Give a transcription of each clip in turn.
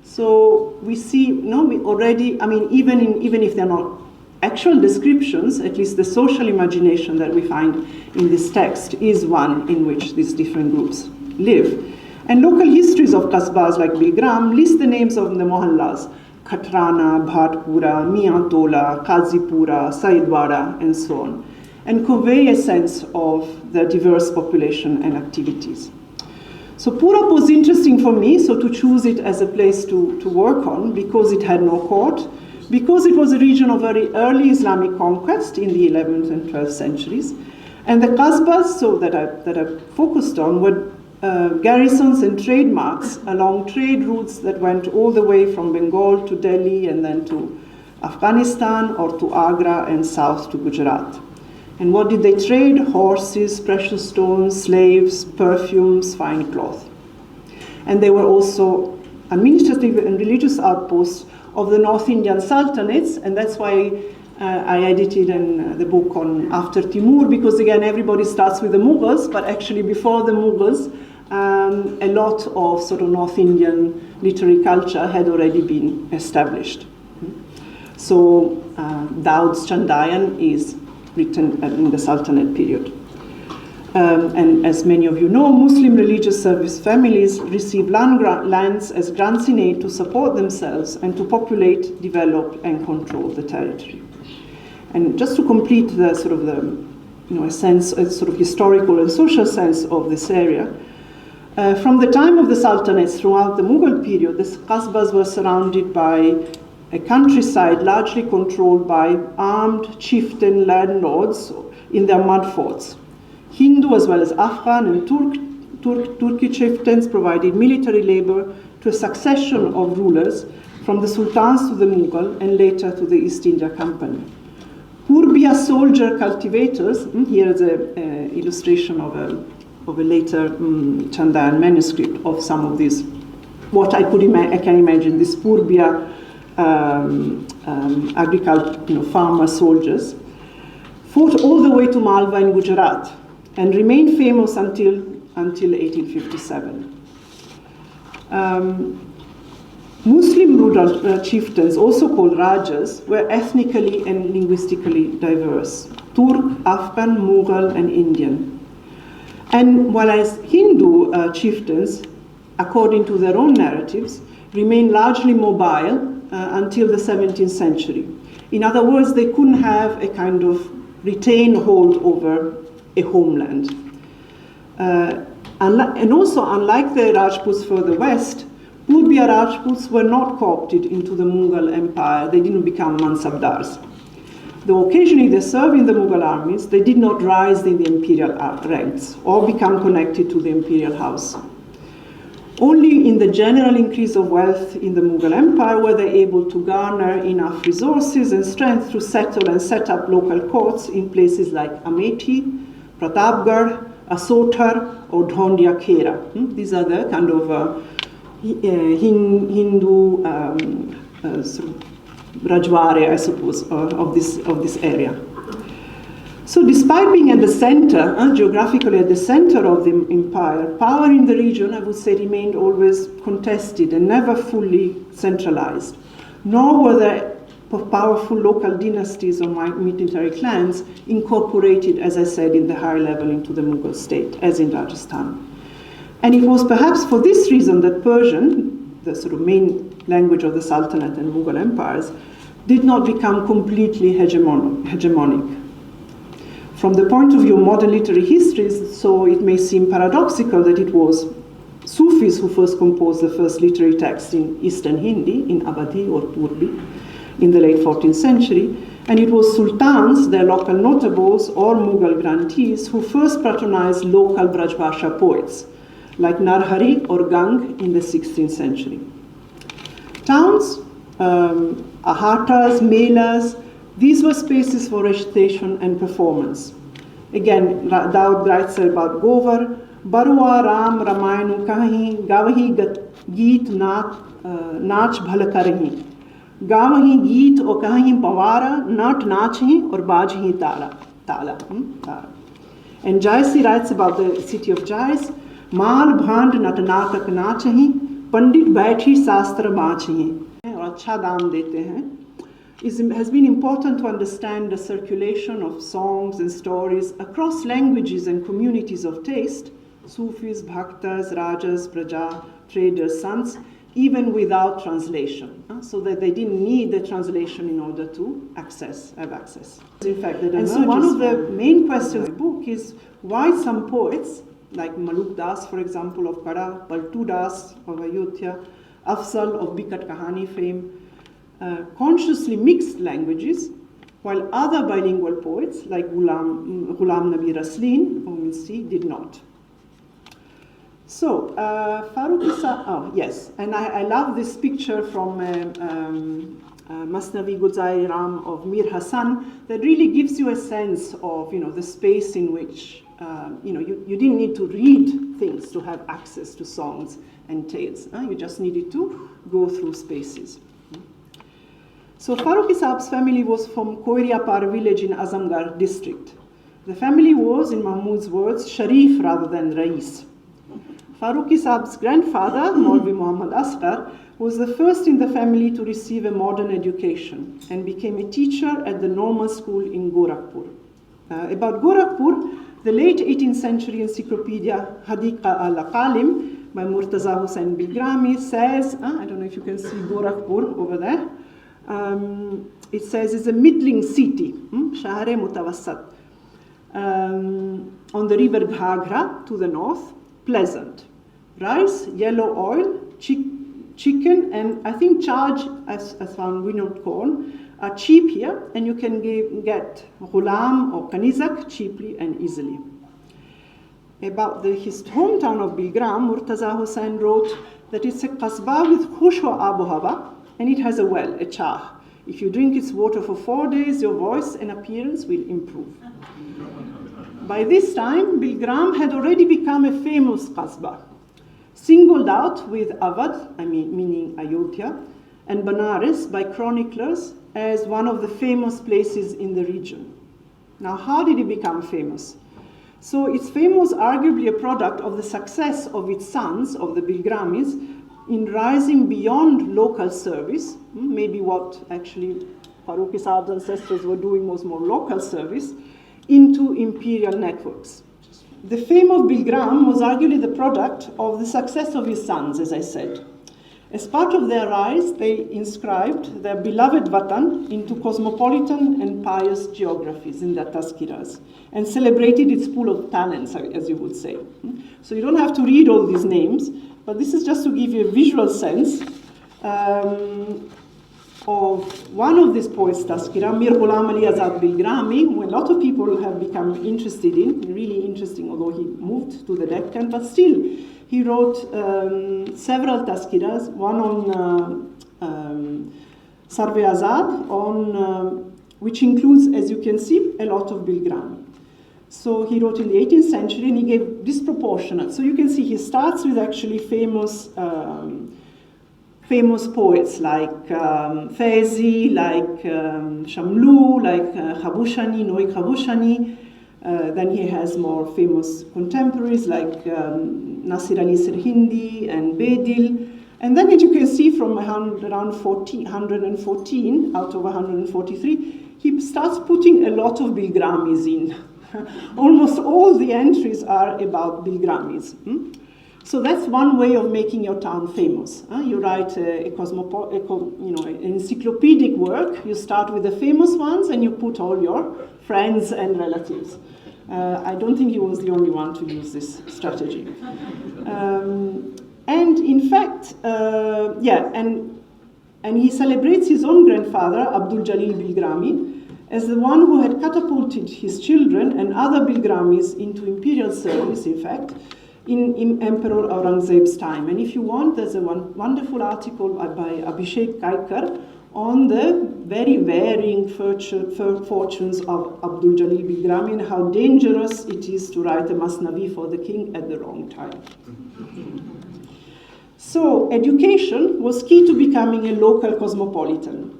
So we see, we already, I mean, even if they're not actual descriptions, at least the social imagination that we find in this text is one in which these different groups live. And local histories of Kasbahs like Begram list the names of the mohallas, Khatrana, Bhatpura, Miantola, Kazipura, Saidwara, and so on, and convey a sense of the diverse population and activities. So Purab was interesting for me, so to choose it as a place to work on, because it had no court, because it was a region of very early Islamic conquest in the 11th and 12th centuries. And the Kasbahs, so that I focused on, were garrisons and trademarks along trade routes that went all the way from Bengal to Delhi and then to Afghanistan or to Agra and south to Gujarat. And what did they trade? Horses, precious stones, slaves, perfumes, fine cloth. And they were also administrative and religious outposts of the North Indian sultanates, and that's why I edited the book on after Timur, because again, everybody starts with the Mughals, but actually before the Mughals, a lot of sort of North Indian literary culture had already been established. So Daud's Chandayan is written in the Sultanate period. And as many of you know, Muslim religious service families receive lands as grants in aid to support themselves and to populate, develop, and control the territory. And just to complete the sort of a sort of historical and social sense of this area, from the time of the Sultanates throughout the Mughal period, the Kasbahs were surrounded by a countryside largely controlled by armed chieftain landlords in their mud forts. Hindu as well as Afghan and Turkic chieftains provided military labor to a succession of rulers, from the sultans to the Mughal and later to the East India Company. Purbia soldier cultivators, here is an illustration of a later Chandayan manuscript of some of these, what I can imagine, these Purbia farmer soldiers, fought all the way to Malwa in Gujarat and remained famous until 1857. Muslim rural chieftains, also called Rajas, were ethnically and linguistically diverse: Turk, Afghan, Mughal, and Indian. And while as Hindu chieftains, according to their own narratives, remained largely mobile until the 17th century. In other words, they couldn't have a kind of retained hold over a homeland. And also, unlike the Rajputs further west, Purbia Rajputs were not co-opted into the Mughal Empire. They didn't become Mansabdars. Though occasionally they served in the Mughal armies, they did not rise in the imperial ranks or become connected to the imperial house. Only in the general increase of wealth in the Mughal Empire were they able to garner enough resources and strength to settle and set up local courts in places like Amethi, Pratapgarh, Asothar, or Dhondia Khera. These are the kind of Hindu Rajware, I suppose, of this area. So despite being at the center, geographically at the center of the empire, power in the region, I would say, remained always contested and never fully centralized. Nor were there powerful local dynasties or military clans incorporated, as I said, in the higher level into the Mughal state, as in Rajasthan. And it was perhaps for this reason that Persian, the sort of main language of the Sultanate and Mughal empires, did not become completely hegemonic. From the point of view of modern literary histories, so it may seem paradoxical that it was Sufis who first composed the first literary text in Eastern Hindi, in Abadi or Turbi, in the late 14th century, and it was sultans, their local notables, or Mughal grantees who first patronized local Brajbhasha poets, like Narhari or Gang in the 16th century. Towns, ahatas, melas, these were spaces for recitation and performance. Again, Daud writes about Govar, Barua Ram Ramayanu Kahi, Gavahi Geet Nach Bhala Karahi, Gavahi Geet O Kahi Pawara, Nat Nachhi or Bajhi Tala. And Jaisi writes about the city of Jais, Mal Bhand Natanatak Nachahi, पंडित बैठ ही शास्त्र बाँचे और अच्छा दाम देते हैं, has been important to understand the circulation of songs and stories across languages and communities of taste, Sufis, Bhaktas, Rajas, Praja, traders, sons, even without translation, so that they didn't need the translation in order to have access. In fact, and so one of the main questions in the book is why some poets, like Maluk Das, for example, of Kara, Paltu Das of Ayodhya, Afzal of Bikat Kahani fame, consciously mixed languages, while other bilingual poets, like Ghulam Nabi Raslin, whom we'll see, did not. So, Faruqi Saab, yes, and I love this picture from Masnavi Gulzai Ram of Mir Hassan that really gives you a sense of, the space in which, you didn't need to read things to have access to songs and tales. You just needed to go through spaces. So Faruqi Saab's family was from Koiriapar village in Azamgarh district. The family was, in Mahmud's words, Sharif rather than Rais. Faruqi Saab's grandfather, Maulvi Muhammad Asghar, was the first in the family to receive a modern education and became a teacher at the normal school in Gorakhpur. About Gorakhpur, the late 18th century encyclopedia Hadiqa al-Aqalim by Murtaza Hussain Bilgrami says, I don't know if you can see Gorakhpur over there, it says it's a middling city, Shahre Mutawassat, on the river Ghagra to the north, pleasant. Rice, yellow oil, chicken, and I think charge, as found winnowed corn, are cheap here, and you can get ghulam or kanizak cheaply and easily. About his hometown of Bilgram, Murtaza Hussain wrote that it's a qasbah with khush wa abu hawa, and it has a well, a chah. If you drink its water for 4 days, your voice and appearance will improve. By this time, Bilgram had already become a famous qasbah, singled out with Awadh, meaning Ayodhya, and Banaras by chroniclers as one of the famous places in the region. Now, how did it become famous? So its fame was arguably a product of the success of its sons, of the Bilgramis, in rising beyond local service. Maybe what actually Faruqi Saab's ancestors were doing was more local service, into imperial networks. The fame of Bilgram was arguably the product of the success of his sons, as I said. As part of their rise, they inscribed their beloved Vatan into cosmopolitan and pious geographies in their tazkiras, and celebrated its pool of talents, as you would say. So you don't have to read all these names, but this is just to give you a visual sense of one of these poets' tazkira, Mir Ghulam Ali Azad Bilgrami, who a lot of people have become interested in, really interesting, although he moved to the Deccan, but still, he wrote several tazkiras, one on Sarve Azad, which includes, as you can see, a lot of Bilgrami. So he wrote in the 18th century, and he gave disproportionate. So you can see he starts with actually famous poets like Faizi, like Shamlu, like Khabushani, Noi Khabushani. Then he has more famous contemporaries like Nasir Ali Sirhindi and Bedil. And then, as you can see, from around 114 out of 143, he starts putting a lot of Bilgramis in. Almost all the entries are about Bilgramis. So that's one way of making your town famous. You write an encyclopedic work, you start with the famous ones, and you put all your friends and relatives. I don't think he was the only one to use this strategy. And in fact, and he celebrates his own grandfather, Abdul Jalil Bilgrami, as the one who had catapulted his children and other Bilgramis into imperial service, in fact, in Emperor Aurangzeb's time. And if you want, there's a wonderful article by Abhishek Kaikar on the very varying fortunes of Abdul Jalil Bilgrami and how dangerous it is to write a Masnavi for the king at the wrong time. So education was key to becoming a local cosmopolitan.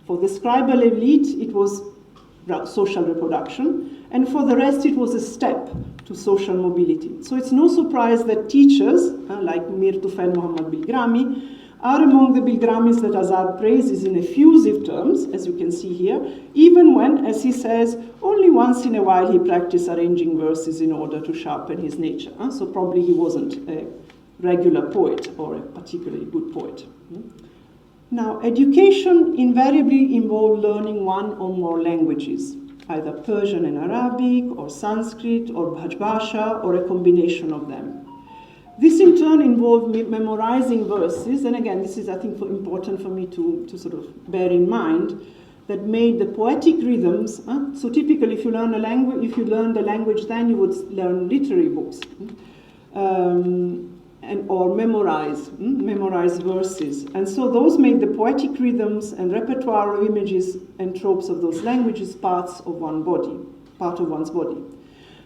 For the scribal elite, it was social reproduction, and for the rest it was a step to social mobility. So it's no surprise that teachers, like Mir Tufail Muhammad Bilgrami, are among the Bilgramis that Azad praises in effusive terms, as you can see here, even when, as he says, only once in a while he practiced arranging verses in order to sharpen his nature. So probably he wasn't a regular poet or a particularly good poet. Now, education invariably involved learning one or more languages, either Persian and Arabic, or Sanskrit, or Bhajbasha, or a combination of them. This in turn involved memorizing verses, and again, this is, I think, important for me to sort of bear in mind, that made the poetic rhythms. So typically, if you learn the language, then you would learn literary books, or memorize verses. And so those made the poetic rhythms and repertoire of images and tropes of those languages part of one's body.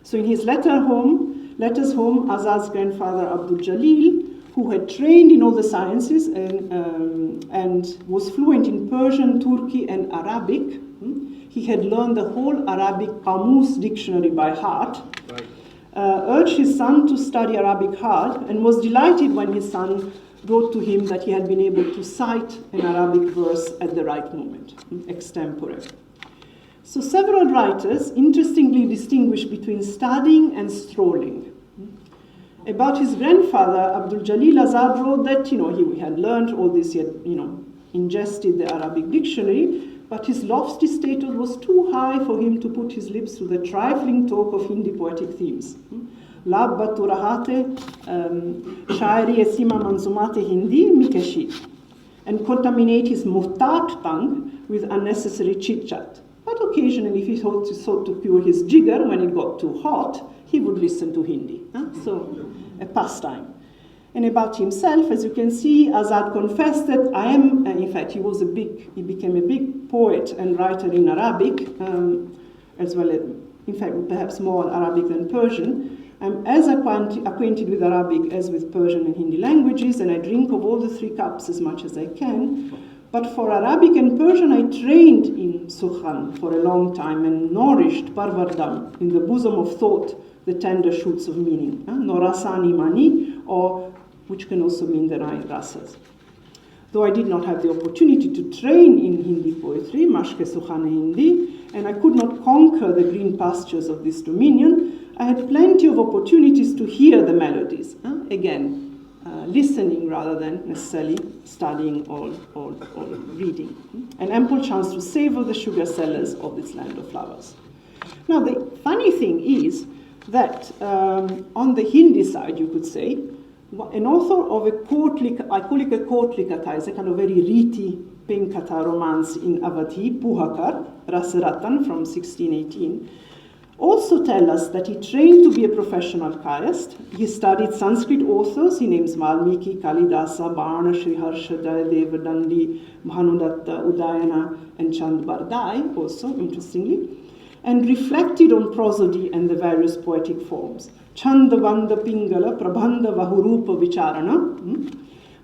So in his letters home, Azad's grandfather Abdul Jalil, who had trained in all the sciences and was fluent in Persian, Turki, and Arabic, he had learned the whole Arabic Qamus dictionary by heart, urged his son to study Arabic hard, and was delighted when his son wrote to him that he had been able to cite an Arabic verse at the right moment, extempore. So several writers interestingly distinguish between studying and strolling. About his grandfather, Abdul Jalil, Azad wrote that, he had learned all this, he had, ingested the Arabic dictionary, but his lofty status was too high for him to put his lips to the trifling talk of Hindi poetic themes. Labba turahate, shairi e sima manzumate Hindi mikeshi, and contaminate his muhtat tongue with unnecessary chit-chat. But occasionally, if he sought to cure his jigger when it got too hot, he would listen to Hindi. So, a pastime. And about himself, as you can see, Azad confessed that in fact, he became a big poet and writer in Arabic, as well as, in fact, perhaps more Arabic than Persian. I'm as acquainted with Arabic as with Persian and Hindi languages, and I drink of all the three cups as much as I can. But for Arabic and Persian, I trained in Sukhan for a long time and nourished Parvardam in the bosom of thought, the tender shoots of meaning. Norasani mani, or which can also mean the nine rasas. Though I did not have the opportunity to train in Hindi poetry, Mashke Sukhan Hindi, and I could not conquer the green pastures of this dominion, I had plenty of opportunities to hear the melodies. Listening rather than necessarily studying or reading, an ample chance to savor the sugar cellars of this land of flowers. Now, the funny thing is that on the Hindi side, you could say, an author of I call it a courtly katha, it's a kind of very riti penkatha romance in Awadhi, Puhakar, Rasaratan from 1618, also tell us that he trained to be a professional kayast. He studied Sanskrit authors. He names Valmiki, Kalidasa, Bana, Sriharsha, Devadandi, Bhanudatta, Udayana, and Chand Bardai, also, interestingly, and reflected on prosody and the various poetic forms. Chanda, Vanda, Pingala, Prabhanda, Vahurupa, Vicharana.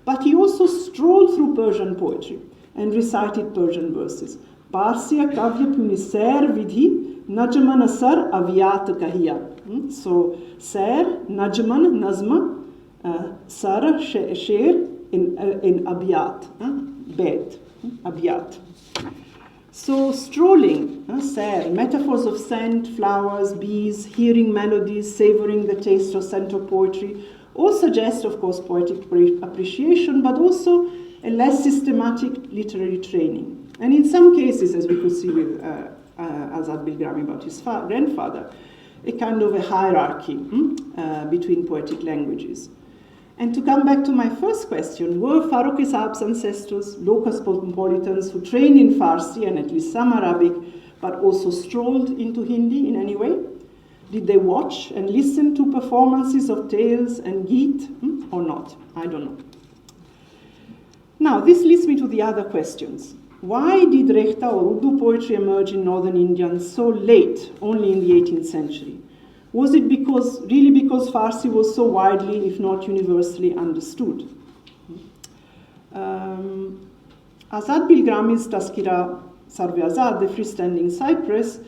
But he also strolled through Persian poetry and recited Persian verses. Parsya Kavya Puniser Vidhi, Najman Asar Avyat Kahiya. So, Ser, Najman, Nazma, Sar, Sher in Abyat, Bet, Abyat. So, strolling, Ser, metaphors of scent, flowers, bees, hearing melodies, savoring the taste of scent of poetry, all suggest, of course, poetic appreciation, but also a less systematic literary training. And in some cases, as we could see with Azad Bilgrami about his grandfather, a kind of a hierarchy between poetic languages. And to come back to my first question, were Faruqi Saab's ancestors low cosmopolitans who trained in Farsi and at least some Arabic, but also strolled into Hindi in any way? Did they watch and listen to performances of tales and geet or not? I don't know. Now, this leads me to the other questions. Why did Rekhta or Urdu poetry emerge in northern India so late, only in the 18th century? Was it really because Farsi was so widely, if not universally, understood? Azad Bilgrami's Tazkira Sarvi Azad, the freestanding cypress,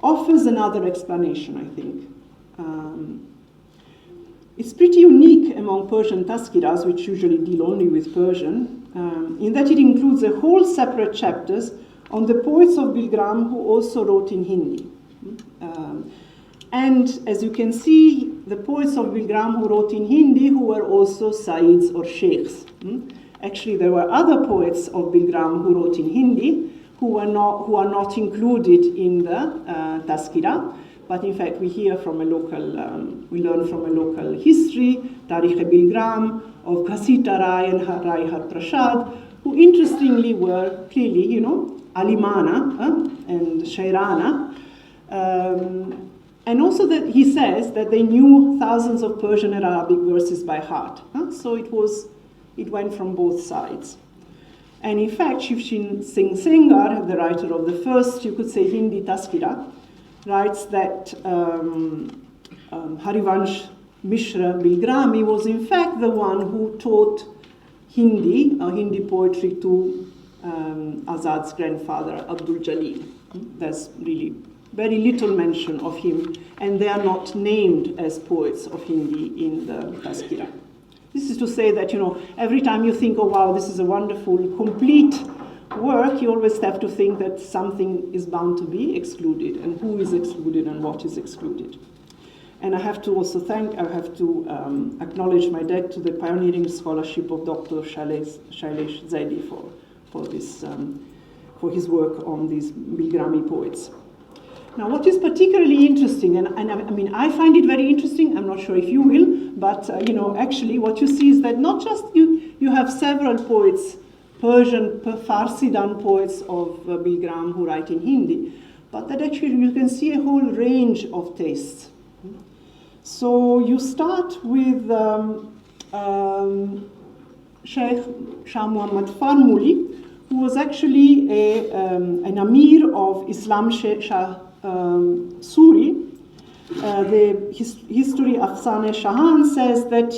offers another explanation, I think. It's pretty unique among Persian tazkiras, which usually deal only with Persian, in that it includes a whole separate chapters on the poets of Bilgram who also wrote in Hindi. And as you can see, the poets of Bilgram who wrote in Hindi who were also Saids or Sheikhs. Actually, there were other poets of Bilgram who wrote in Hindi who are not included in the tazkira. But in fact, we hear from a local, we learn from a local history, Tarikh-e-Bilgram, of Ghasita Rai and Rai Har Prashad, who interestingly were clearly, Alimana and Shairana. And also that he says that they knew thousands of Persian and Arabic verses by heart. So it went from both sides. And in fact, Shivshin Singh Sengar, the writer of the first, you could say, Hindi tazkira, writes that Harivansh Mishra Bilgrami was in fact the one who taught Hindi poetry to Azad's grandfather, Abdul Jalil. There's really very little mention of him, and they are not named as poets of Hindi in the tazkira. This is to say that, every time you think, oh wow, this is a wonderful, complete work, you always have to think that something is bound to be excluded, and who is excluded and what is excluded. And I have to also acknowledge my debt to the pioneering scholarship of Dr. Shailesh Zaidi for his work on these Bilgrami poets. Now, what is particularly interesting, and I find it very interesting, I'm not sure if you will, but actually what you see is that not just you have several poets, Persian, Farsi-done poets of Bilgram who write in Hindi, but that actually you can see a whole range of tastes. So you start with Sheikh Shah Muhammad Farmuli, who was actually an Amir of Islam Shah Suri. The history of Afsane Shahan says that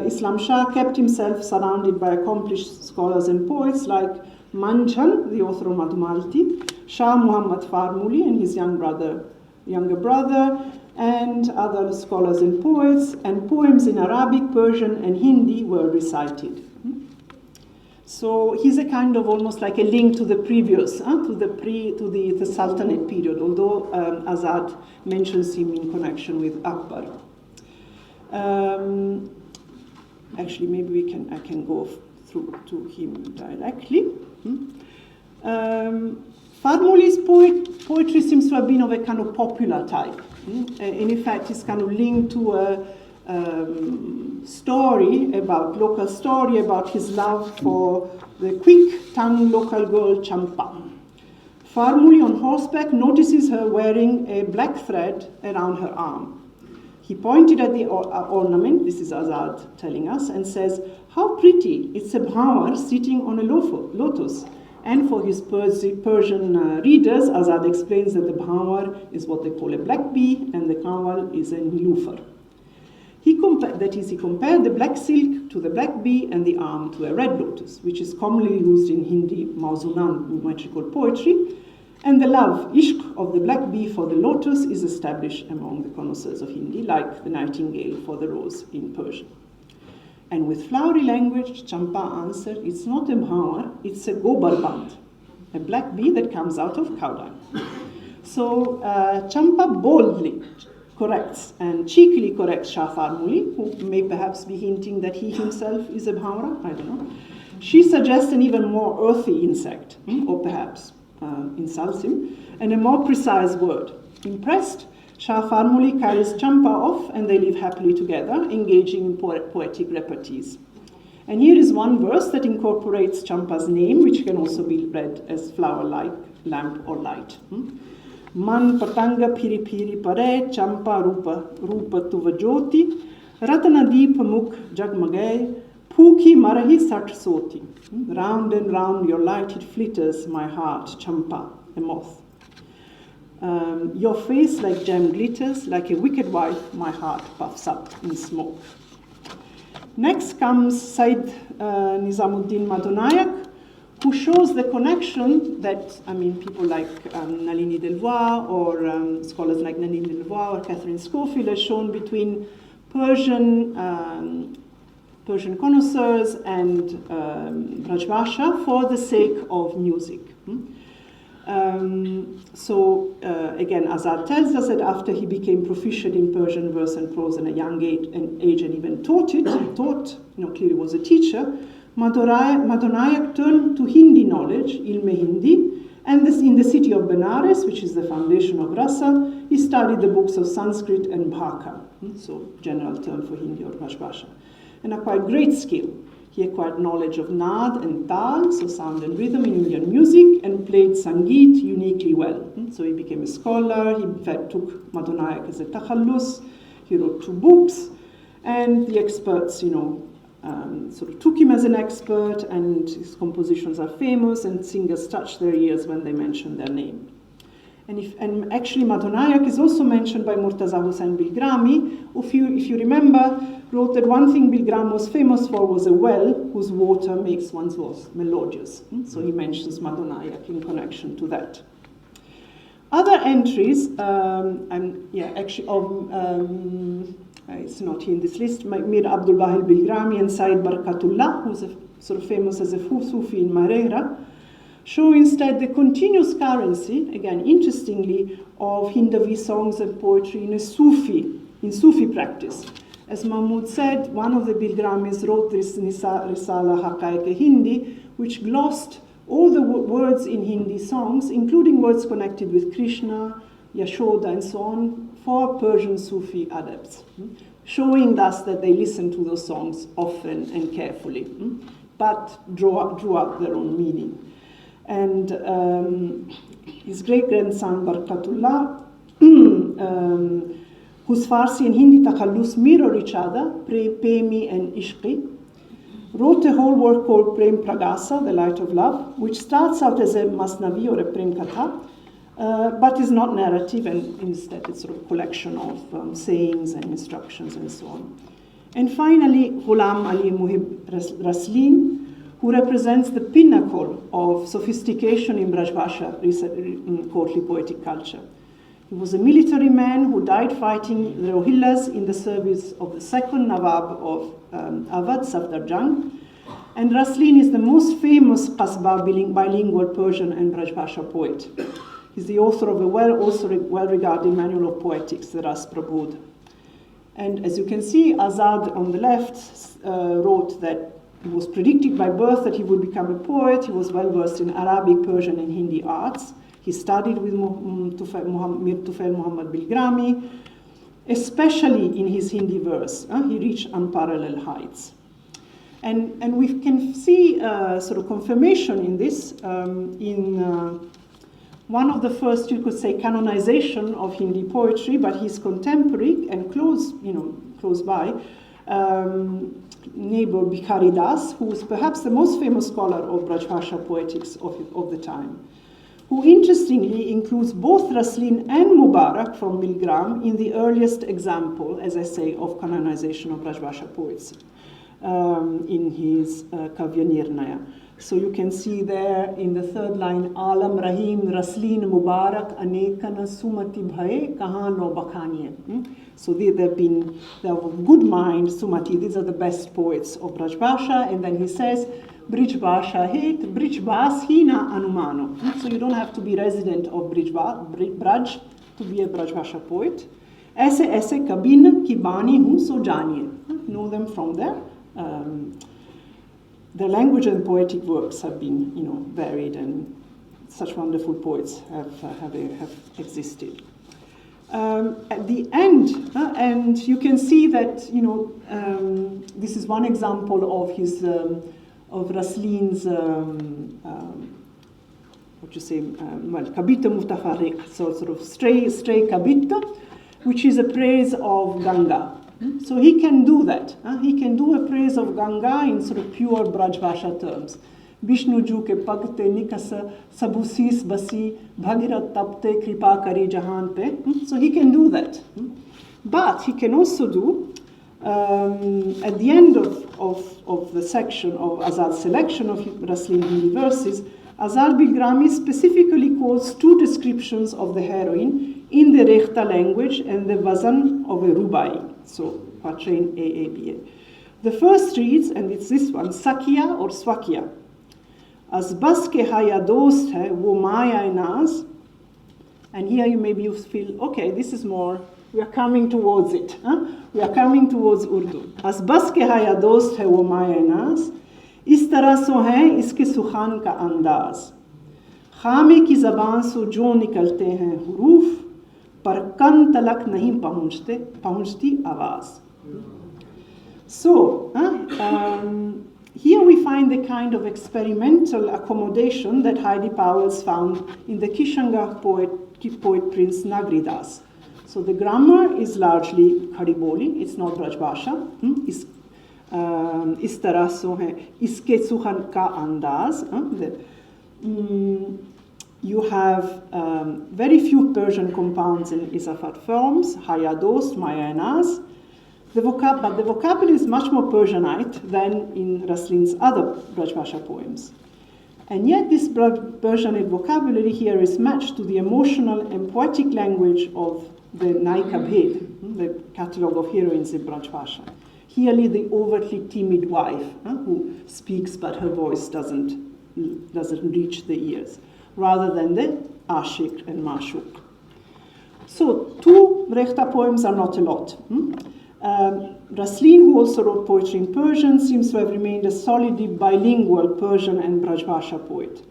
Islam Shah kept himself surrounded by accomplished scholars and poets like Manjhan, the author of Madhumalti, Shah Muhammad Farmuli and his younger brother, and other scholars and poets, and poems in Arabic, Persian, and Hindi were recited. So he's a kind of almost like a link to the previous, to the Sultanate period, although Azad mentions him in connection with Akbar. Actually, maybe I can go through to him directly. Farmuli's poetry seems to have been of a kind of popular type. And in fact, it's kind of linked to a local story about his love for the quick-tongued local girl Champa. Farmuli on horseback notices her wearing a black thread around her arm. He pointed at the ornament, this is Azad telling us, and says, "How pretty, it's a bhawar sitting on a lotus." And for his Persian readers, Azad explains that the bhawar is what they call a black bee, and the kawal is a nilufar. He compared the black silk to the black bee and the arm to a red lotus, which is commonly used in Hindi Mauzunan metrical poetry, and the love, ishq, of the black bee for the lotus is established among the connoisseurs of Hindi, like the nightingale for the rose in Persian. And with flowery language, Champa answered, "It's not a bhawar, it's a gobarband, a black bee that comes out of cow dung." So Champa boldly corrects and cheekily corrects Shah Farmuli, who may perhaps be hinting that he himself is a bhawara, I don't know. She suggests an even more earthy insect, or perhaps insults him, and a more precise word. Impressed, Shah Farmuli carries Champa off and they live happily together, engaging in poetic repartees. And here is one verse that incorporates Champa's name, which can also be read as flower-like, lamp or light. Man patanga piri piri pare, Champa rupa tuvajoti, Ratanadeep mukh jagmagay, Puki marahi sat soti. Round and round your light it flitters, my heart, Champa, a moth. Your face like gem glitters, like a wicked wife, my heart puffs up in smoke. Next comes Said Nizamuddin Madonayak, who shows the connection that, I mean, people like Nalini Delvoye or scholars like Nalini Delvoye or Catherine Schofield have shown between Persian connoisseurs and Brajbasha for the sake of music. Again, Azad tells us that after he became proficient in Persian verse and prose at a young age and even taught, clearly was a teacher, Madonayak turned to Hindi knowledge, Ilme Hindi, and in the city of Benares, which is the foundation of Rasa, he studied the books of Sanskrit and Bhaka, so general term for Hindi or Brajbasha, and acquired great skill. He acquired knowledge of Naad and Tal, so sound and rhythm in Indian music, and played Sangeet uniquely well. So he became a scholar, he in fact took Madonayak as a takhallus, he wrote 2 books, and the experts, sort of took him as an expert, and his compositions are famous, and singers touch their ears when they mention their name. And actually Madonayak is also mentioned by Murtaza Hussain Bilgrami, who, if you remember, wrote that one thing Bilgram was famous for was a well whose water makes one's voice melodious. So he mentions Madonayak in connection to that. Other entries, it's not here in this list, Mir Abdul Bahil Bilgrami and Said Barakatullah, who's sort of famous as a Sufi in Mareira, show instead the continuous currency, again interestingly, of Hindavi songs and poetry in Sufi practice. As Mahmoud said, one of the Bilgramis wrote this Risala Haqaiq Hindi, which glossed all the words in Hindi songs, including words connected with Krishna, Yashoda, and so on, for Persian Sufi adepts, showing thus that they listened to those songs often and carefully, but drew out their own meaning. And his great-grandson Barakatullah, whose Farsi and Hindi takhallus mirror each other, Premi and Ishqi, wrote a whole work called Prem Pragasa, The Light of Love, which starts out as a Masnavi or a Prem Katha, but is not narrative, and instead it's sort of a collection of sayings and instructions and so on. And finally, Ghulam Ali Muhib Raslin, who represents the pinnacle of sophistication in Brajbasha courtly poetic culture. He was a military man who died fighting the Rohillas in the service of the second Nawab of Awadh, Safdar Jung. And Raslin is the most famous Qasba bilingual Persian and Brajbasha poet. He's the author of a well-regarded manual of poetics, the Ras Prabodh. And as you can see, Azad on the left wrote that it was predicted by birth that he would become a poet. He was well-versed in Arabic, Persian, and Hindi arts. He studied with Mir Tufail Muhammad Bilgrami, especially in his Hindi verse. He reached unparalleled heights. And we can see sort of confirmation in this in one of the first, you could say, canonization of Hindi poetry, but his contemporary and close by, neighbor Bhikhari Das, who was perhaps the most famous scholar of Brajbasha poetics of the time, who interestingly includes both Raslin and Mubarak from Bilgram in the earliest example, as I say, of canonization of Brajbasha poets in his Kavya Nirnaya. So you can see there in the third line, Alam Rahim Raslin Mubarak Anekana Sumati Bhaye Kahan lo Bakhaniye. So they have good mind, Sumati, these are the best poets of Brajbasha, and then he says, Brijbasha het, Brijbas hina anumano. So you don't have to be resident of Braj to be a Brajbasha poet. Aise kabin ki bani hu so janiye. Know them from there. Their language and poetic works have been, varied, and such wonderful poets have existed. At the end, and you can see that, this is one example of his, of Raslin's, Kabita Mutafarriq, so sort of stray Kabita, which is a praise of Ganga. So he can do that. He can do a praise of Ganga in sort of pure Brajbasha terms. Vishnu ju ke pagte nikasa sabusis basi bhagirat tapte kripa kari jahan pe. So he can do that. But he can also do At the end of the section of Azad's selection of Raslin Hindi verses, Azad Bilgrami specifically quotes two descriptions of the heroine in the Rekhta language and the verson of a rubai, so quatrain AABA. The first reads, and it's this one, Sakia or Swakia. As bas ke haya dost hai, wo maya naz. And here you feel, okay, this is more, we are coming towards it. Huh? We are coming towards Urdu. As bas ke haya dost hai, wo maya naz. इस तरह सो है इसके सुखान का अंदाज खामे की ज़बान सो जो निकलते हैं हुरूफ पर कन तलक नहीं पहुंचती आवाज़. So, here we find the kind of experimental accommodation that Heidi Powers found in the Kishanga poet Prince Nagridas. So the grammar is largely Khadiboli, it's not Brajbhasha. इस तरह सो है इसके सुखन का अंदाज. You have very few Persian compounds in Isafat forms, hayadost, mayanas. But the vocabulary is much more Persianite than in Raslin's other Brajbhasha poems. And yet this Persianate vocabulary here is matched to the emotional and poetic language of the Naika Bhed, the catalogue of heroines in Brajbhasha. Here the overtly timid wife who speaks but her voice doesn't reach the ears, rather than the Ashik and Mashuk. So two Rekhta poems are not a lot. Raslin, who also wrote poetry in Persian, seems to have remained a solidly bilingual Persian and Brajbhasha poet,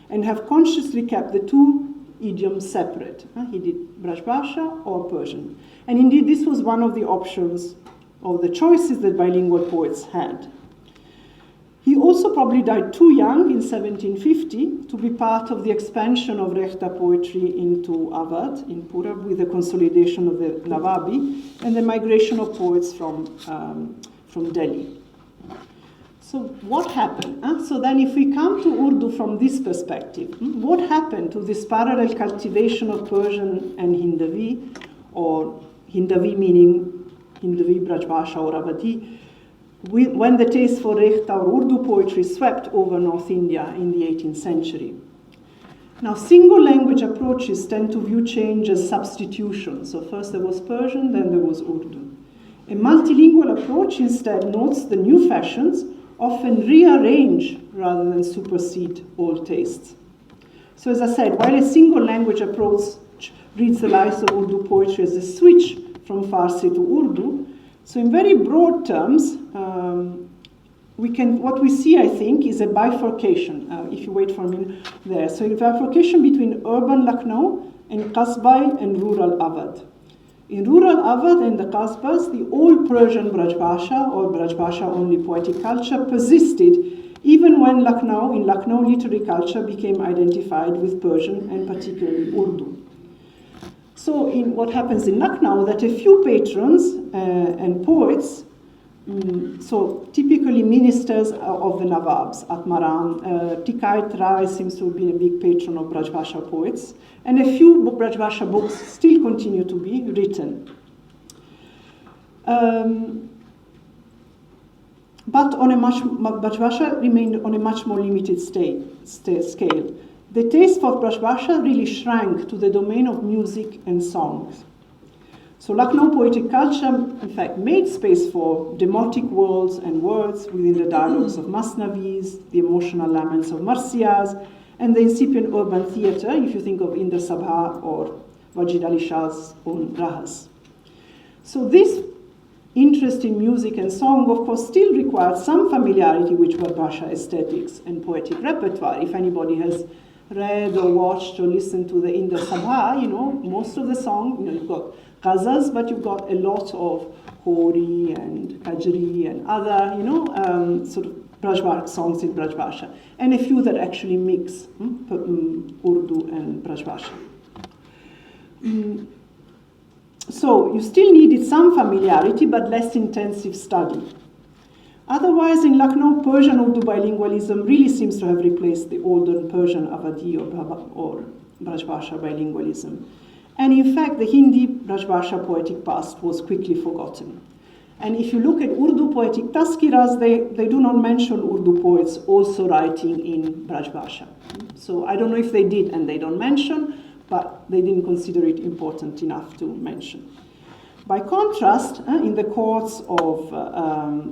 and have consciously kept the two idioms separate. He did Brajbhasha or Persian. And indeed this was one of the options of the choices that bilingual poets had. He also probably died too young in 1750 to be part of the expansion of Rekhta poetry into Awadh in Purab with the consolidation of the Nawabi and the migration of poets from Delhi. So what happened? So then if we come to Urdu from this perspective, what happened to this parallel cultivation of Persian and Hindavi, or Hindavi meaning Hindavi, Brajbhasha or Awadhi, when the taste for Rekhta or Urdu poetry swept over North India in the 18th century. Now, single language approaches tend to view change as substitution. So first there was Persian, then there was Urdu. A multilingual approach instead notes the new fashions, often rearrange rather than supersede old tastes. So as I said, while a single language approach reads the lives of Urdu poetry as a switch from Farsi to Urdu, so in very broad terms, what we see, I think, is a bifurcation, if you wait for a minute there. So a bifurcation between urban Lucknow and Qasbai and rural Awadh. In rural Awadh and the Qasbas, the old Persian Brajbhasha or Brajbhasha only poetic culture persisted even when in Lucknow literary culture became identified with Persian and particularly Urdu. So in what happens in Lucknow, that a few patrons and poets, so typically ministers of the Nawabs, Atmaram, Tikait Rai seems to have been a big patron of Brajbhasha poets, and a few Brajbhasha books still continue to be written. But Brajbhasha remained on a much more limited scale. The taste for Brajbhasha really shrank to the domain of music and songs. So Lucknow poetic culture, in fact, made space for demotic worlds and words within the dialogues of Masnavis, the emotional laments of Marsiyas, and the incipient urban theatre, if you think of Inder Sabha or Wajid Ali Shah's own Rahas. So this interest in music and song, of course, still required some familiarity with Brajbhasha aesthetics and poetic repertoire. If anybody has read or watched or listened to the Inder Sabha, most of the song, you've got ghazals, but you've got a lot of Hori and Kajri and other, sort of Brajbhasha songs in Brajbhasha, and a few that actually mix Urdu and Brajbhasha. So you still needed some familiarity, but less intensive study. Otherwise, in Lucknow, Persian-Urdu bilingualism really seems to have replaced the older Persian Awadhi or Brajbhasha bilingualism. And in fact, the Hindi Brajbhasha poetic past was quickly forgotten. And if you look at Urdu poetic taskiras, they do not mention Urdu poets also writing in Braj Bhasha. So I don't know if they did and they don't mention, but they didn't consider it important enough to mention. By contrast, in the courts of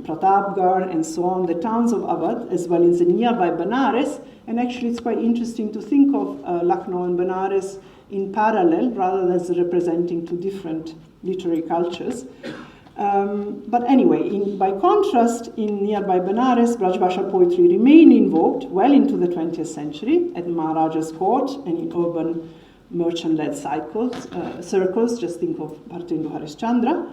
Pratapgarh and so on, the towns of Awadh, as well as the nearby Benares, and actually it's quite interesting to think of Lucknow and Benares in parallel rather than as representing two different literary cultures. But anyway, by contrast, in nearby Benares, Braj Bhasha poetry remained invoked well into the 20th century at Maharaja's court and in urban merchant-led circles, just think of Bhartendu Harishchandra.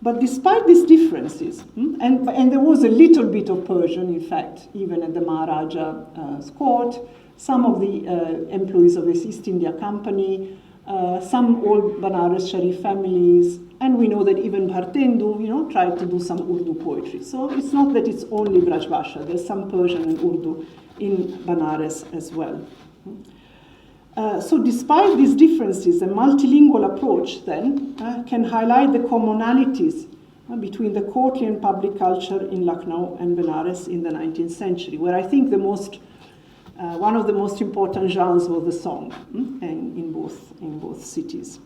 But despite these differences, and there was a little bit of Persian, in fact, even at the Maharaja's court, some of the employees of the East India Company, some old Banaras Sharif families, and we know that even Bhartendu, tried to do some Urdu poetry. So it's not that it's only Braj Bhasha, there's some Persian and Urdu in Banaras as well. So despite these differences, a multilingual approach then can highlight the commonalities between the courtly and public culture in Lucknow and Benares in the 19th century, where I think one of the most important genres was the song in both cities.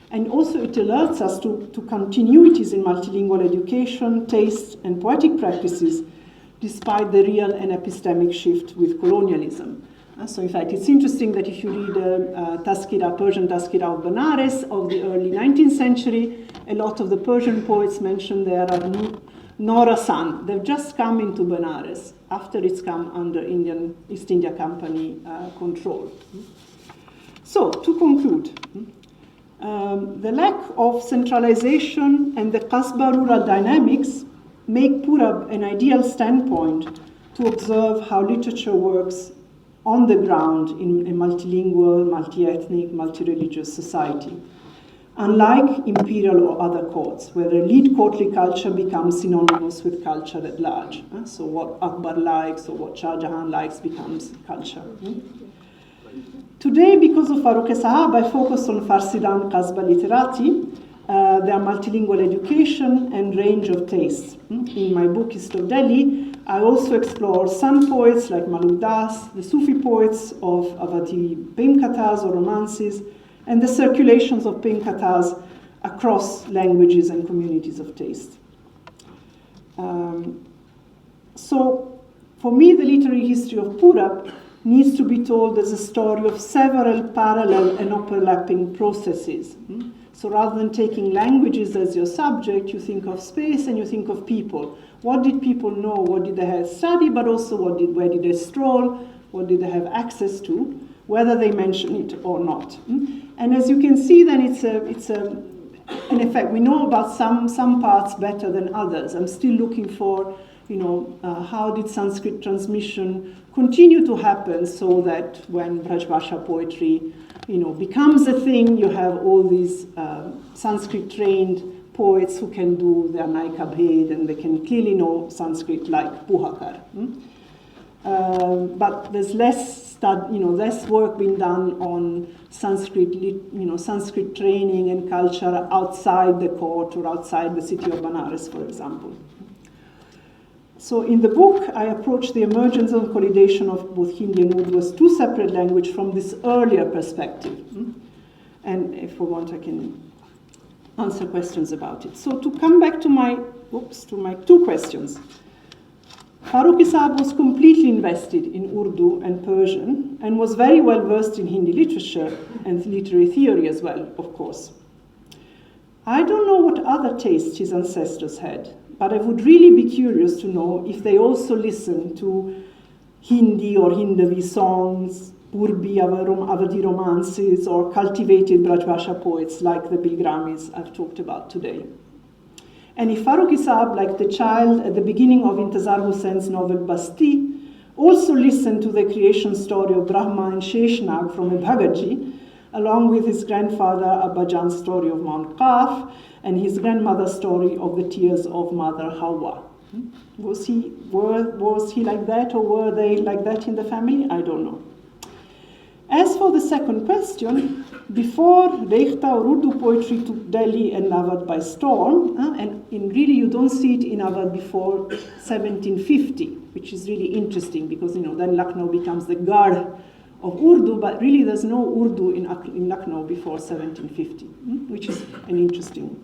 And also it alerts us to continuities in multilingual education, taste, and poetic practices, despite the real and epistemic shift with colonialism. So in fact, it's interesting that if you read Persian Taskira of Benares of the early 19th century, a lot of the Persian poets mentioned there are Norasan. They've just come into Benares after it's come under East India Company control. So, to conclude, the lack of centralization and the Qasba-rural dynamics make Purab an ideal standpoint to observe how literature works on the ground in a multilingual, multi-ethnic, multi-religious society. Unlike imperial or other courts, where the elite courtly culture becomes synonymous with culture at large. So what Akbar likes or what Shah Jahan likes becomes culture. Today, because of Faruq Sahab, I focus on Farsidan Qasba literati, their multilingual education and range of tastes. In my book, East of Delhi, I also explore San poets like Maluk Das, the Sufi poets of Awadhi Prem Kathas or romances, and the circulations of Prem Kathas across languages and communities of taste. So, for me, the literary history of Purab needs to be told as a story of several parallel and overlapping processes. So rather than taking languages as your subject, you think of space and you think of people. What did people know? What did they have studied? But also where did they stroll? What did they have access to? Whether they mention it or not. And as you can see, then it's in effect, we know about some parts better than others. I'm still looking for, how did Sanskrit transmission continue to happen so that when Braj Bhasha poetry, becomes a thing, you have all these Sanskrit-trained poets who can do their Naika Bhed and they can clearly know Sanskrit like Puhakar. But there's less work being done on Sanskrit, Sanskrit training and culture outside the court or outside the city of Benares, for example. So in the book, I approach the emergence and consolidation of both Hindi and Urdu as two separate languages from this earlier perspective. And if I want, I can answer questions about it. So to come back to my two questions. Faruqi Saab was completely invested in Urdu and Persian and was very well versed in Hindi literature and literary theory as well, of course. I don't know what other tastes his ancestors had, but I would really be curious to know if they also listened to Hindi or Hindavi songs, Purbi Awadhi romances, or cultivated Braj Bhasha poets like the Bilgramis I've talked about today. And if Faruqi Saab, like the child at the beginning of Intezar Hussein's novel Basti, also listened to the creation story of Brahma and Sheshnag from a Bhagavad, along with his grandfather Abbajan's story of Mount Qaf and his grandmother's story of the tears of Mother Hawa. Was he like that, or were they like that in the family? I don't know. As for the second question, before Rekhta or Urdu poetry took Delhi and Awadh by storm, really you don't see it in Awadh before 1750, which is really interesting because then Lucknow becomes the Garh of Urdu, but really there's no Urdu in Lucknow before 1750, which is an interesting,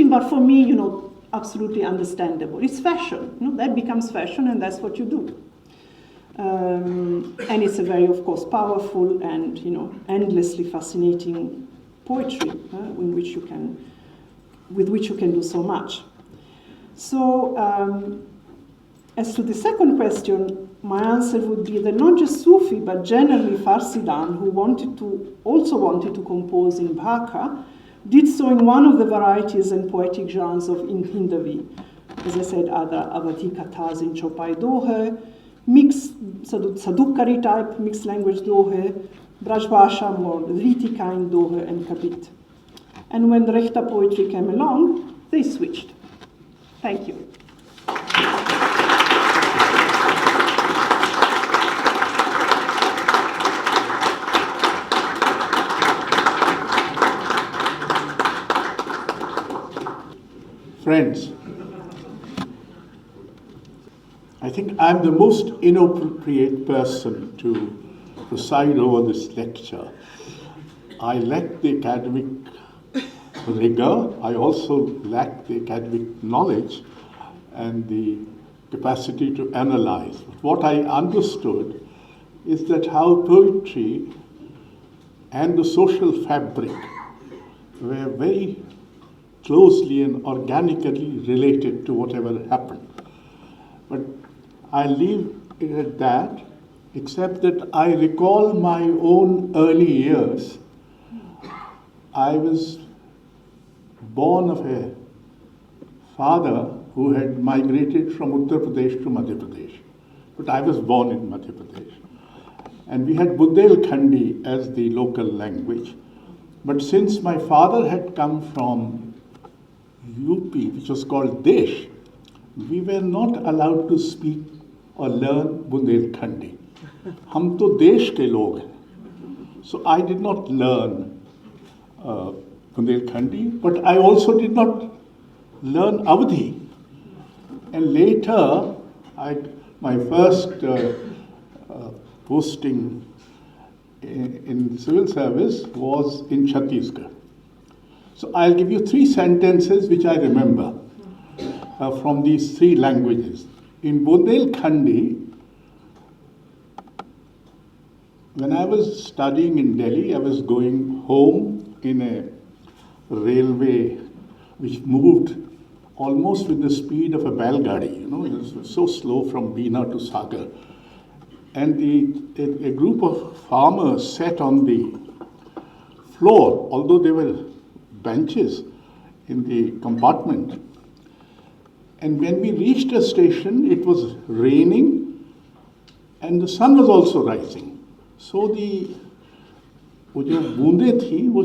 but for me, absolutely understandable. It's fashion, that becomes fashion, and that's what you do. And it's a very, of course, powerful and endlessly fascinating poetry with which you can do so much. So, as to the second question, my answer would be that not just Sufi, but generally Farsidan, who also wanted to compose in Bhaka, did so in one of the varieties and poetic genres of Hindavi. As I said, other Awadhi kathas in Chopai Dohe, mixed Sadukari type, mixed language Dohe, Brajbasha, more Riti kind Dohe and Kabit. And when the Rekhta poetry came along, they switched. Thank you. Friends, I think I'm the most inappropriate person to preside over this lecture. I lack the academic rigor. I also lack the academic knowledge and the capacity to analyze. But what I understood is that how poetry and the social fabric were very closely and organically related to whatever happened. But I'll leave it at that, except that I recall my own early years. I was born of a father who had migrated from Uttar Pradesh to Madhya Pradesh. But I was born in Madhya Pradesh. And we had Bundelkhandi as the local language. But since my father had come from UP, which was called Desh, we were not allowed to speak or learn Bundelkhandi. Hum to Desh ke log hain. So I did not learn Bundelkhandi, but I also did not learn Awadhi. And later, my first posting in civil service was in Chhattisgarh. So I'll give you 3 sentences which I remember from these 3 languages. In Bundelkhandi, when I was studying in Delhi, I was going home in a railway which moved almost with the speed of a Belgadi. It was so slow from Bina to Sagar. And a group of farmers sat on the floor, although there were benches in the compartment. And when we reached a station, it was raining and the sun was also rising. So वो जो बूंदें थी वो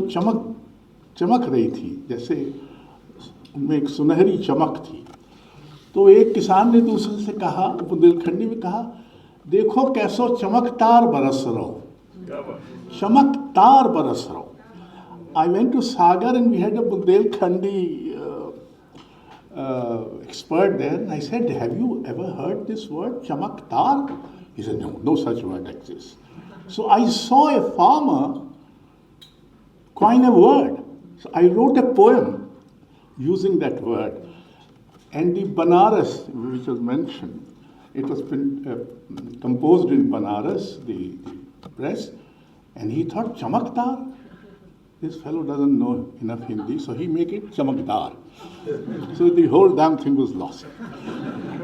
चमक रही थी, जैसे उनमें एक सुनहरी चमक थी. तो एक किसान ने दूसरे से कहा, बुंदेलखंडी में कहा, देखो कैसो चमकदार बरस रहो, चमकदार बरस रहो. I went to Sagar and we had a Bundelkhandi expert there, and I said, have you ever heard this word, chamaktar? He said, no such word exists. So I saw a farmer coin a word. So I wrote a poem using that word. And the Banaras, which was mentioned, it was composed in Banaras, the press, and he thought, chamaktar? This fellow doesn't know enough Hindi, so he made it chamakdar. So the whole damn thing was lost.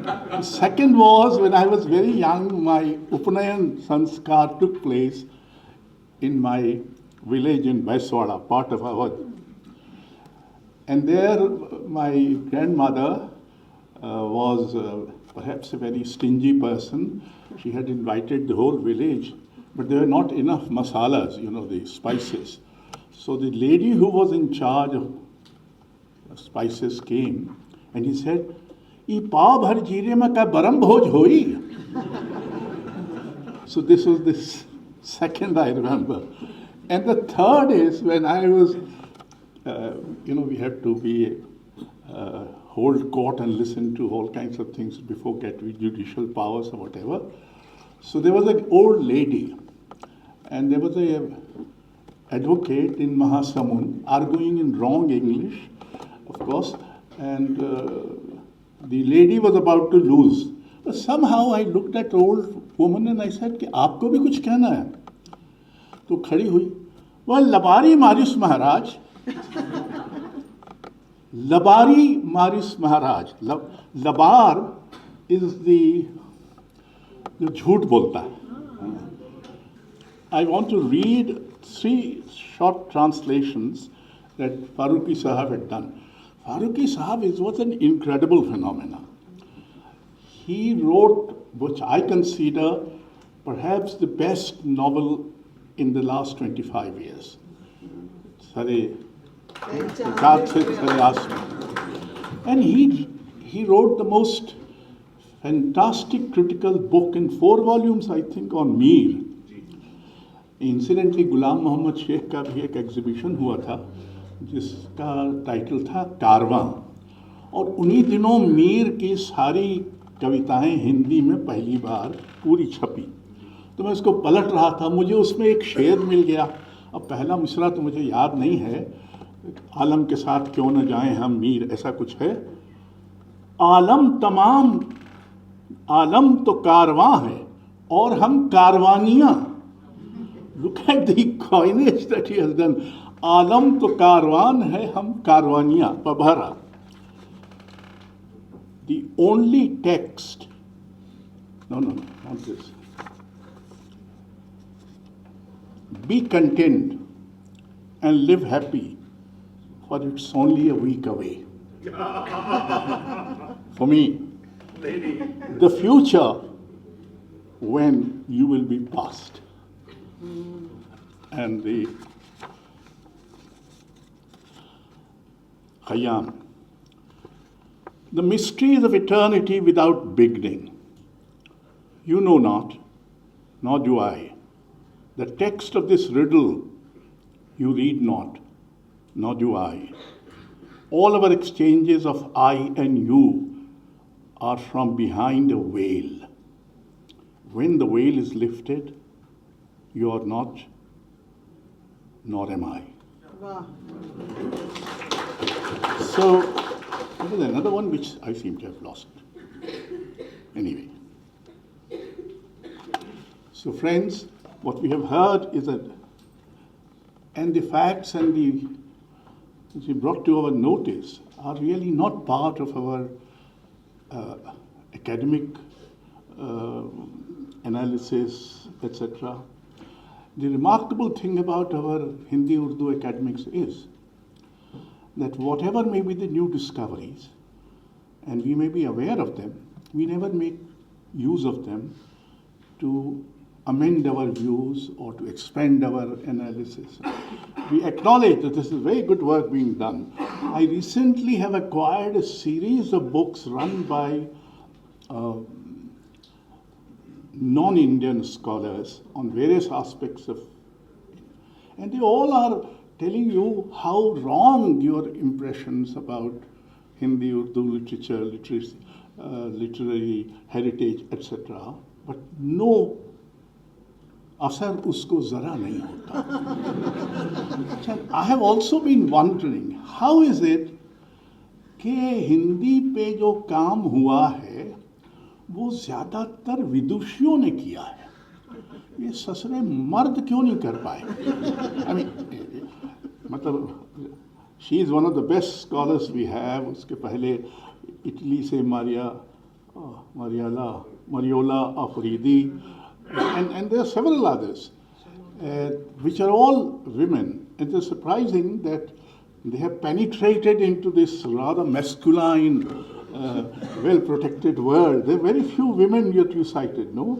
The second was, when I was very young, my Upanayan sanskar took place in my village in Baiswada, part of Awadh. And there my grandmother was perhaps a very stingy person. She had invited the whole village, but there were not enough masalas, the spices. So the lady who was in charge of spices came and he said, "Ee pav bhar jeere mein ka baram bhoj hoi." So this was this Second, I remember. And the third is when I was, we had to be, hold court and listen to all kinds of things before getting judicial powers or whatever. So there was an old lady, and there was a advocate in Mahasamun arguing in wrong English, of course, and the lady was about to lose. But somehow I looked at the old woman and I said, कि आपको भी कुछ कहना है? तो खड़ी हुई, वह लबारी मारिस महाराज, Labari Maris Maharaj. Labar is the jhoot bolta hai. I want to read 3 short translations that Faruqi Sahab had done. Faruqi Sahab was an incredible phenomenon. He wrote, which I consider perhaps the best novel in the last 25 years. And he wrote the most fantastic critical book in 4 volumes, I think, on Mir. Incidentally, Ghulam Muhammad Sheikh का भी एक exhibition हुआ था जिसका title था कारवां, और उन्हीं दिनों मीर की सारी कविताएं हिंदी में पहली बार पूरी छपी. तो मैं उसको पलट रहा था, मुझे उसमें एक शेर मिल गया. अब पहला मिसरा तो मुझे याद नहीं है, आलम के साथ क्यों न जाएं हम मीर, ऐसा कुछ है. आलम तो कारवां है और हम कारवानियां. Look at the coinage that he has done. आलम तो कारवान है, हम कारवानियां. पबहरा. The only text, no, not this. Be content and live happy, for it's only a week away. For me, the future when you will be past. And the Khayyam. The mysteries of eternity without beginning. You know not, nor do I. The text of this riddle you read not, nor do I. All our exchanges of I and you are from behind a veil. When the veil is lifted, you are not, nor am I. Wow. So, there was another one which I seem to have lost. Anyway. So friends, what we have heard is that, and the facts and the which we brought to our notice are really not part of our academic analysis, etc. The remarkable thing about our Hindi-Urdu academics is that whatever may be the new discoveries, and we may be aware of them, we never make use of them to amend our views or to expand our analysis. We acknowledge that this is very good work being done. I recently have acquired a series of books run by non-Indian scholars on various aspects of, and they all are telling you how wrong your impressions about Hindi, Urdu literature, literary heritage, etc. But no असर उसको जरा नहीं होता. I have also been wondering, how is it कि हिंदी पे जो काम हुआ है वो ज़्यादातर विदुषियों ने किया है. ये ससुरे मर्द क्यों नहीं कर पाए? I mean, मतलब she is one of the best scholars we have. उसके पहले इटली से Mariola Afridi, and there are several others, which are all women. It is surprising that they have penetrated into this rather masculine, well-protected world. There are very few women yet you cited, no?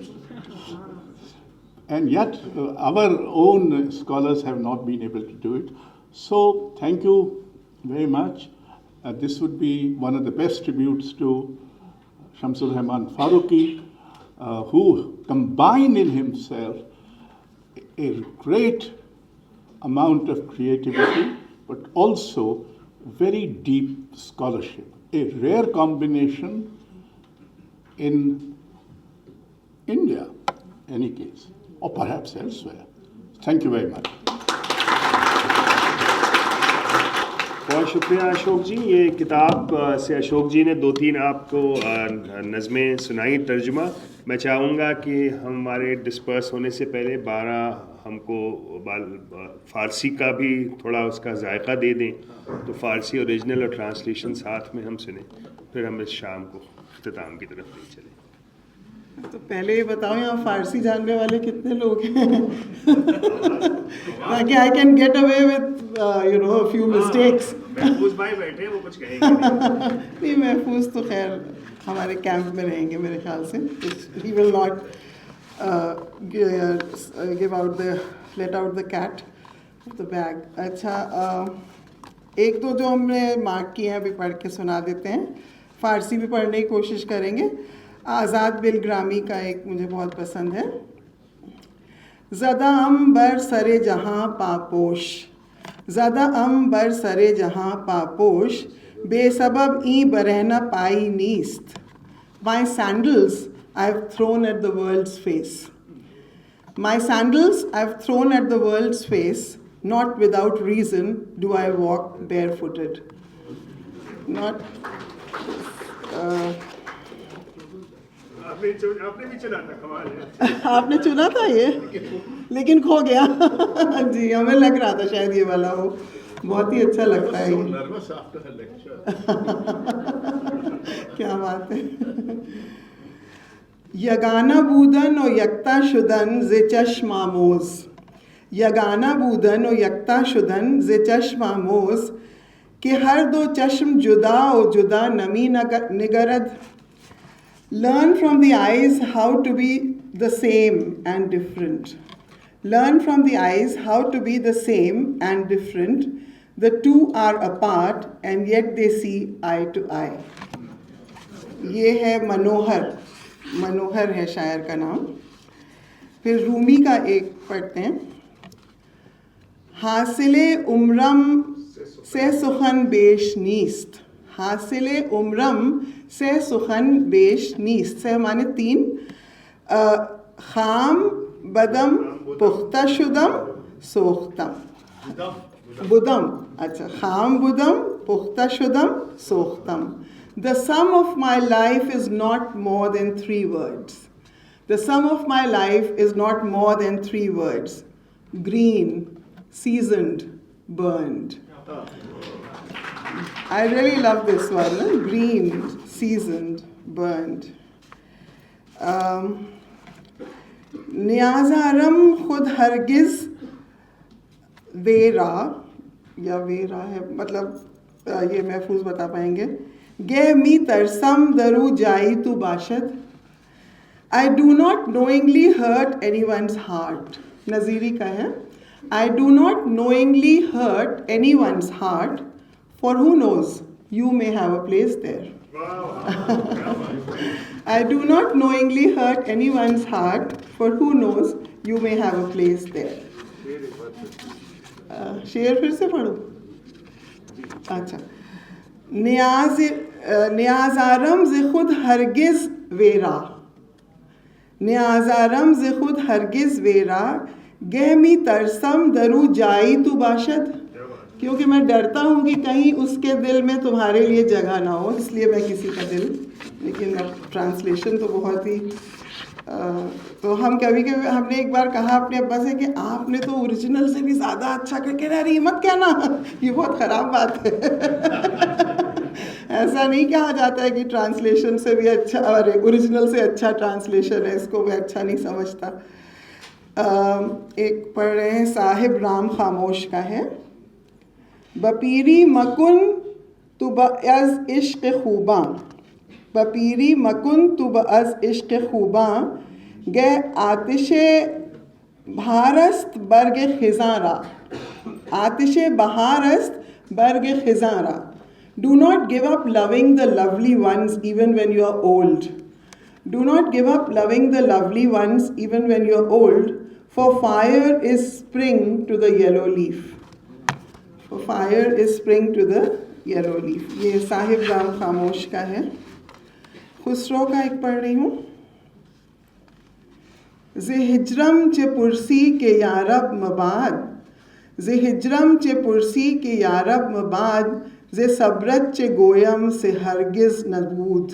And yet our own scholars have not been able to do it. So thank you very much. This would be one of the best tributes to Shamsur Rahman Faruqi, who combined in himself a great amount of creativity, but also very deep scholarship. A rare combination in India, in any case, or perhaps elsewhere. Thank you very much. بہت شکریہ اشوک جی. یہ کتاب سے اشوک جی نے 2-3 آپ کو نظمیں سنائی ترجمہ. میں چاہوں گا کہ ہمارے ڈسپرس ہونے سے پہلے 12 ہم کو فارسی کا بھی تھوڑا اس کا ذائقہ دے دیں, تو فارسی اوریجنل اور ٹرانسلیشن ساتھ میں ہم سنیں, پھر ہم اس شام کو اختتام کی طرف لے چلیں. تو پہلے یہ بتاؤ یہاں فارسی جاننے والے کتنے لوگ ہیں تاکہ I can get away with few mistakes. Mahfooz بھائی بیٹھے وہ کچھ کہیں گے نہیں, محفوظ تو خیر ہمارے کیمپ میں رہیں گے میرے خیال سے. He will not give out the let out the cat of the bag. اچھا, ایک دو جو ہم نے مارک کیے ہیں ابھی پڑھ کے سنا دیتے ہیں. فارسی بھی پڑھنے کی کوشش کریں گے. آزاد بالگرامی کا ایک مجھے بہت پسند ہے. زدہ ام بر سر جہاں پاپوش, زدہ ام بر سر جہاں پاپوش, بے سبب این برہنہ پائی نیست. My sandals I have thrown at the world's face. My sandals I have thrown at the world's face. Not without reason do I walk barefooted. Not آپ نے چنا تھا یہ, لیکن کھو گیا. جی ہمیں لگ رہا تھا شاید یہ والا ہو. بہت ہی اچھا لگتا ہے یہ. کیا بات ہے. یگانہ بودن و یکتا شدن ز چشم آموز, یگانہ بودن و یکتا شدن ز چشم آموز, کہ ہر دو چشم جدا و جدا نمی نگرد. Learn from the eyes how to be the same and different. Learn from the eyes how to be the same and different. The two are apart and yet they see eye to eye. یہ ہے منوہر. منوہر ہے شاعر کا نام. پھر رومی کا ایک پڑھتے ہیں. حاصل عمرم سے سخن بیش نیست. حاصل عمرم سے سخن بیش نیست. سے معنی 3. خام بدم پختہ شدم سوختم. بدم, اچھا, خام بدم پختہ شدم سوختم. The sum of my life is not more than 3 words. The sum of my life is not more than 3 words. Green, seasoned, burned. I really love this one. Green, seasoned, burned. نیازارم خود ہرگز vera, یا vera ہے مطلب یہ محفوظ بتا پائیں گے. گہ می ترسم درو جائی تو باشد. I do not knowingly hurt anyone's heart. نظیری کا ہے. I do not knowingly hurt anyone's heart. For who knows, you may have a place there. I do not knowingly hurt anyone's heart. For who knows, you may have a place there. شعر پھر سے پڑھو. اچھا. نیازارم ز خود ہرگز vera. نیازارم ز خود ہرگز ویرا, گہ می ترسم درو جائی تو باشد. کیونکہ میں ڈرتا ہوں کہ کہیں اس کے دل میں تمہارے لیے جگہ نہ ہو, اس لیے میں کسی کا دل. لیکن ٹرانسلیشن تو بہت ہی تو ہم کبھی کبھی ہم نے ایک بار کہا اپنے ابا سے کہ آپ نے تو اوریجنل سے بھی زیادہ اچھا کر کے رہ رہی مت کہنا, یہ بہت خراب بات ہے. ایسا نہیں کہا جاتا ہے کہ ٹرانسلیشن سے بھی اچھا اور اوریجنل سے اچھا ٹرانسلیشن ہے, اس کو میں اچھا نہیں سمجھتا. ایک پڑھ رہے ہیں صاحب رام خاموش کا ہے. بپیری مکن تو باز عشق خوباں, بپیری مکن تو باز عشق خوباں, گے آتش بہارست برگ خزاں را. آتش بہارست برگ خزاں را. Do not give up loving the lovely ones even when you are old. Do not give up loving the lovely ones even when you're old, for fire is spring to the yellow leaf. For fire is spring to the yellow leaf. یہ صاحب رام خاموش کا ہے. خسرو کا ایک پڑھ رہی ہوں. ز ہجرم چے پرسی کے یارب مباد، ز ہجرم چے پرسی کے یارب مباد، ز صبرت چے گویم سے ہرگز نبود.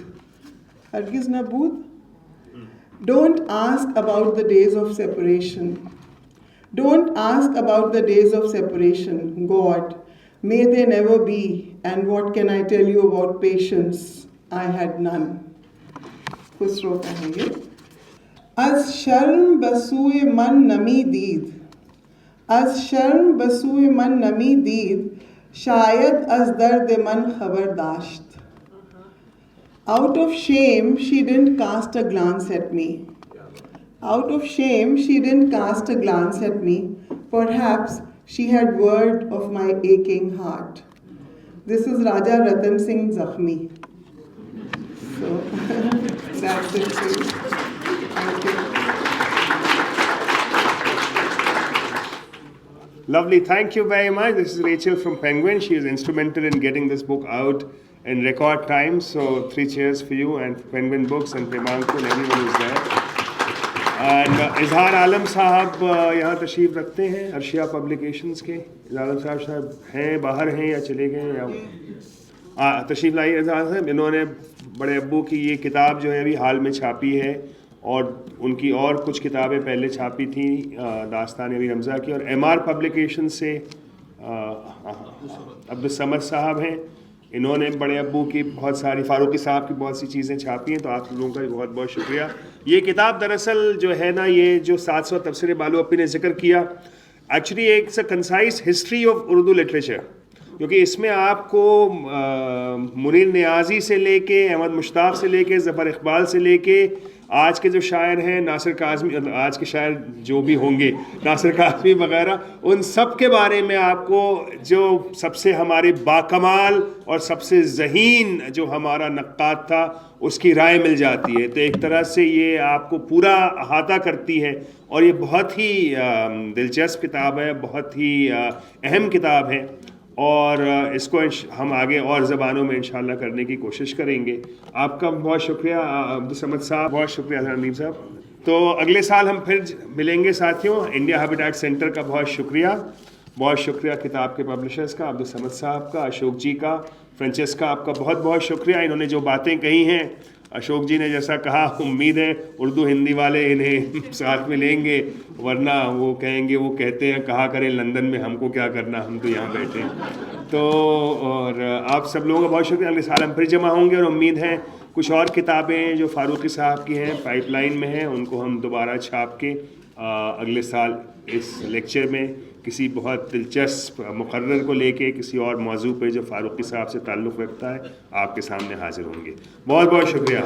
ہرگز نبود. Don't ask about the days of separation. Don't ask about the days of separation. God, may they never be. And what can I tell you about patience? I had none. Khusro کا ہے یہ. از شرم بسوئے من نمی دید، از شرم بسوئے من نمی دید، شاید از درد من خبر داشت. Out of shame, she didn't cast a glance at me. Out of shame, she didn't cast a glance at me. Perhaps she had word of my aching heart. This is Raja Ratan Singh Zakhmi. So, that's it. Thank you. Lovely, thank you very much. This is Rachel from Penguin. She is instrumental in getting this book out in record time. So 3 cheers for you and for Penguin Books and Primanko and everyone who's there. And اظہار عالم صاحب یہاں تشریف رکھتے ہیں ارشیا publications کے. اظہار عالم صاحب ہیں باہر ہیں یا چلے گئے یا تشریف لائیے. اظہار صاحب انہوں نے بڑے ابو کی یہ کتاب جو ہے ابھی حال میں چھاپی ہے، اور ان کی اور کچھ کتابیں پہلے چھاپی تھیں داستان ابی حمزہ کی. اور ایم آر پبلیکیشن سے عبدالصمد صاحب ہیں، انہوں نے بڑے ابو کی بہت ساری، فاروقی صاحب کی بہت سی چیزیں چھاپی ہیں. تو آپ لوگوں کا بھی بہت بہت شکریہ. یہ کتاب دراصل جو ہے نا، یہ جو 700 تفسیر بالو اپی نے ذکر کیا، ایکچولی ایک concise history of Urdu literature, کیونکہ اس میں آپ کو منیر نیازی سے لے کے، احمد مشتاق سے لے کے، ظفر اقبال سے لے کے آج کے جو شاعر ہیں، ناصر کاظمی، آج کے شاعر جو بھی ہوں گے، ناصر کاظمی وغیرہ، ان سب کے بارے میں آپ کو جو سب سے ہمارے باکمال اور سب سے ذہین جو ہمارا نقاد تھا اس کی رائے مل جاتی ہے. تو ایک طرح سے یہ آپ کو پورا احاطہ کرتی ہے، اور یہ بہت ہی دلچسپ کتاب ہے، بہت ہی اہم کتاب ہے، اور اس کو ہم آگے اور زبانوں میں انشاءاللہ کرنے کی کوشش کریں گے. آپ کا بہت شکریہ عبدالصمد صاحب، بہت شکریہ حنیف صاحب. تو اگلے سال ہم پھر ملیں گے ساتھیوں. انڈیا ہیبیٹیٹ سینٹر کا بہت شکریہ، بہت شکریہ کتاب کے پبلشرز کا، عبدالصمد صاحب کا، اشوک جی کا، فرانچیسکا آپ کا بہت بہت شکریہ. انہوں نے جو باتیں کہی ہیں، اشوک جی نے جیسا کہا، امید ہے اردو ہندی والے انہیں ساتھ میں لیں گے، ورنہ وہ کہیں گے، وہ کہتے ہیں کہا کریں لندن میں، ہم کو کیا کرنا، ہم تو یہاں بیٹھے ہیں. تو اور آپ سب لوگوں کا بہت شکریہ. اگلے سال ہم پھر جمع ہوں گے، اور امید ہے کچھ اور کتابیں جو فاروقی صاحب کی ہیں پائپ لائن میں ہیں، ان کو ہم دوبارہ چھاپ کے اگلے سال اس لیکچر میں کسی بہت دلچسپ مقرر کو لے کے کسی اور موضوع پہ جو فاروقی صاحب سے تعلق رکھتا ہے آپ کے سامنے حاضر ہوں گے. بہت بہت شکریہ.